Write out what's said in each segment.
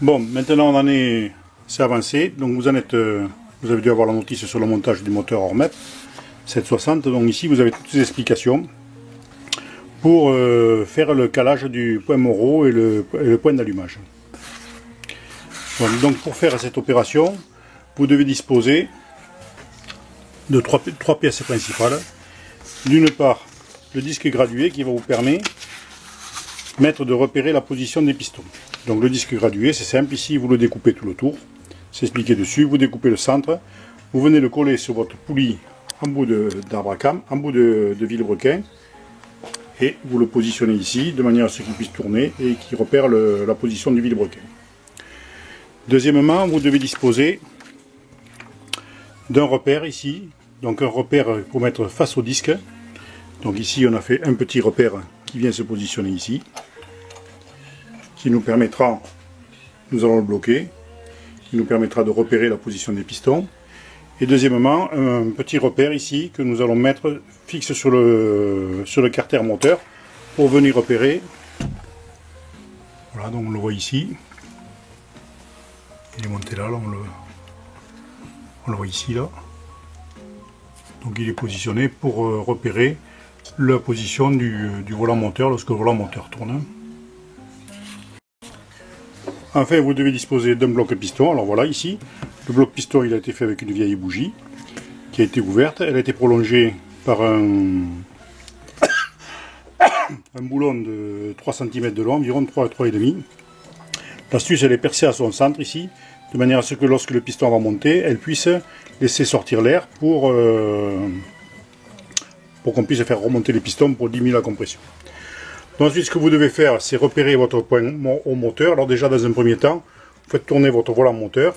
Bon, maintenant on en est, c'est avancé, donc vous avez dû avoir la notice sur le montage du moteur Hormet 760, donc ici vous avez toutes les explications pour faire le calage du point Moreau et le point d'allumage. Bon, donc pour faire cette opération, vous devez disposer de trois pièces principales. D'une part, le disque gradué qui va vous permettre de repérer la position des pistons. Donc le disque gradué, c'est simple, ici vous le découpez tout le tour, c'est expliqué dessus, vous découpez le centre, vous venez le coller sur votre poulie en bout d'arbre à cam, en bout de vilebrequin, et vous le positionnez ici, de manière à ce qu'il puisse tourner et qu'il repère la position du vilebrequin. Deuxièmement, vous devez disposer d'un repère ici, donc un repère pour mettre face au disque. Donc ici on a fait un petit repère qui vient se positionner ici, qui nous permettra, nous allons le bloquer, qui nous permettra de repérer la position des pistons. Et deuxièmement, un petit repère ici que nous allons mettre fixe sur le carter moteur pour venir repérer. Voilà, donc on le voit ici. Il est monté là, on le voit ici là. Donc il est positionné pour repérer la position du volant moteur lorsque le volant moteur tourne. Enfin, vous devez disposer d'un bloc piston. Alors voilà, ici, le bloc piston il a été fait avec une vieille bougie qui a été ouverte. Elle a été prolongée par un boulon de 3 cm de long, environ 3,5. L'astuce, elle est percée à son centre ici, de manière à ce que lorsque le piston va monter, elle puisse laisser sortir l'air pour qu'on puisse faire remonter les pistons pour diminuer la compression. Donc ensuite, ce que vous devez faire, c'est repérer votre point au moteur. Alors déjà, dans un premier temps, vous faites tourner votre volant moteur.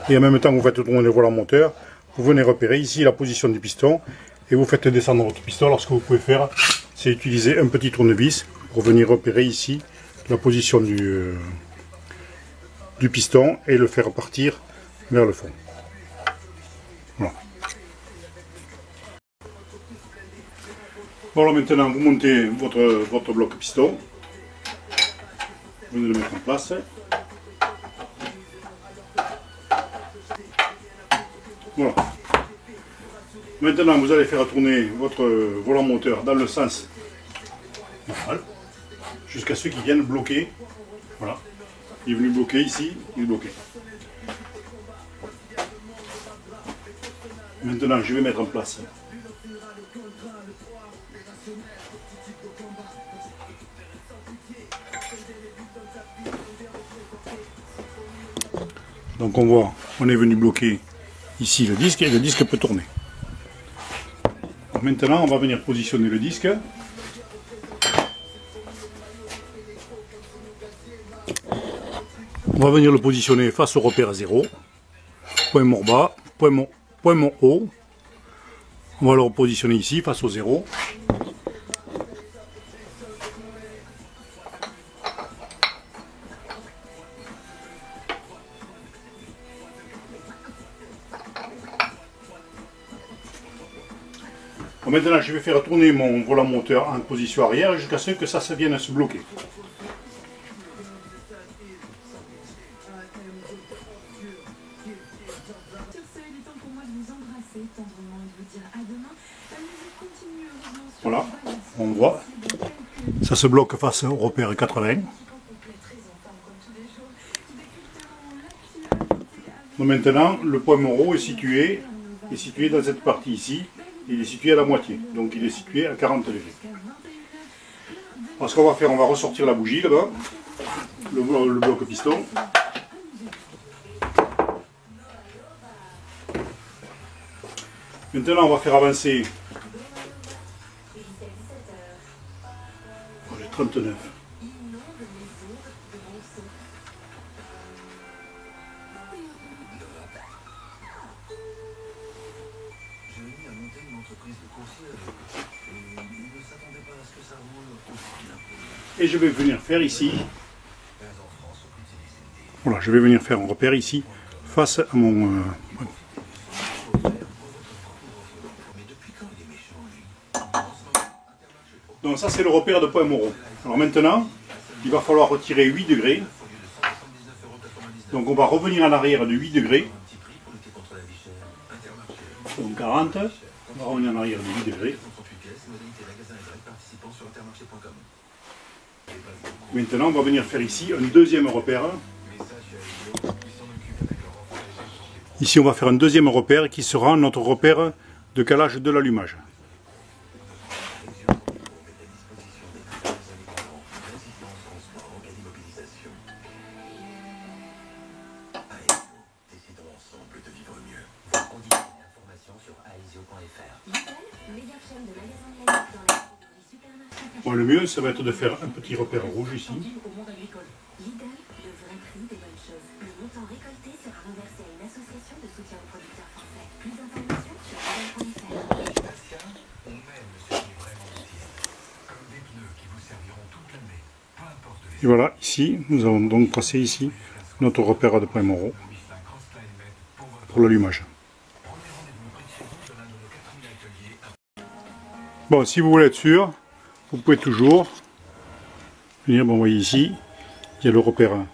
Et en même temps que vous faites tourner le volant moteur, vous venez repérer ici la position du piston. Et vous faites descendre votre piston. Alors ce que vous pouvez faire, c'est utiliser un petit tournevis pour venir repérer ici la position du piston et le faire partir vers le fond. Voilà. Bon, alors maintenant vous montez votre bloc piston, vous venez le mettre en place. Voilà. Maintenant vous allez faire tourner votre volant moteur dans le sens normal, jusqu'à ce qu'il vienne bloquer. Voilà. Il est venu bloquer ici, il est bloqué. Maintenant je vais mettre en place donc on voit, on est venu bloquer ici le disque et le disque peut tourner. Donc maintenant on va venir positionner le disque. On va venir le positionner face au repère 0, point mort bas, point mort haut. On va le repositionner ici face au 0. Bon, maintenant je vais faire tourner mon volant moteur en position arrière jusqu'à ce que ça vienne se bloquer. Voilà, on voit, ça se bloque face au repère 80. Donc maintenant, le point Moreau est situé dans cette partie ici, il est situé à la moitié, donc il est situé à 40 degrés. Alors ce qu'on va faire, on va ressortir la bougie là-bas, le bloc piston. Maintenant on va faire avancer le 39. Et je vais venir faire ici, voilà, je vais venir faire un repère ici, face à mon... Donc ça c'est le repère de point Moreau. Alors maintenant, il va falloir retirer 8 degrés. Donc on va revenir en arrière de 8 degrés. Donc 40, on va revenir en arrière de 8 degrés. Maintenant on va venir faire ici un deuxième repère. Ici on va faire un deuxième repère qui sera notre repère de calage de l'allumage. Bon, le mieux, ça va être de faire un petit repère rouge ici. Et voilà, ici, nous avons donc tracé ici notre repère de point Moreau pour l'allumage. Bon, si vous voulez être sûr, vous pouvez toujours venir, bon, vous voyez ici, il y a le repère. Vous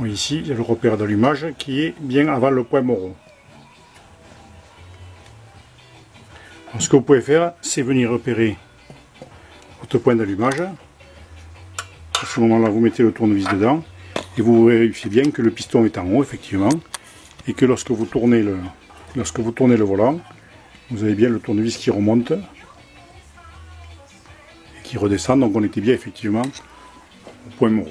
voyez ici, il y a le repère d'allumage qui est bien avant le point Moreau. Alors, ce que vous pouvez faire, c'est venir repérer votre point d'allumage. À ce moment-là, vous mettez le tournevis dedans et vous vérifiez bien que le piston est en haut, effectivement, et que lorsque vous tournez le volant, vous avez bien le tournevis qui remonte et qui redescend, donc on était bien effectivement au point Moreau.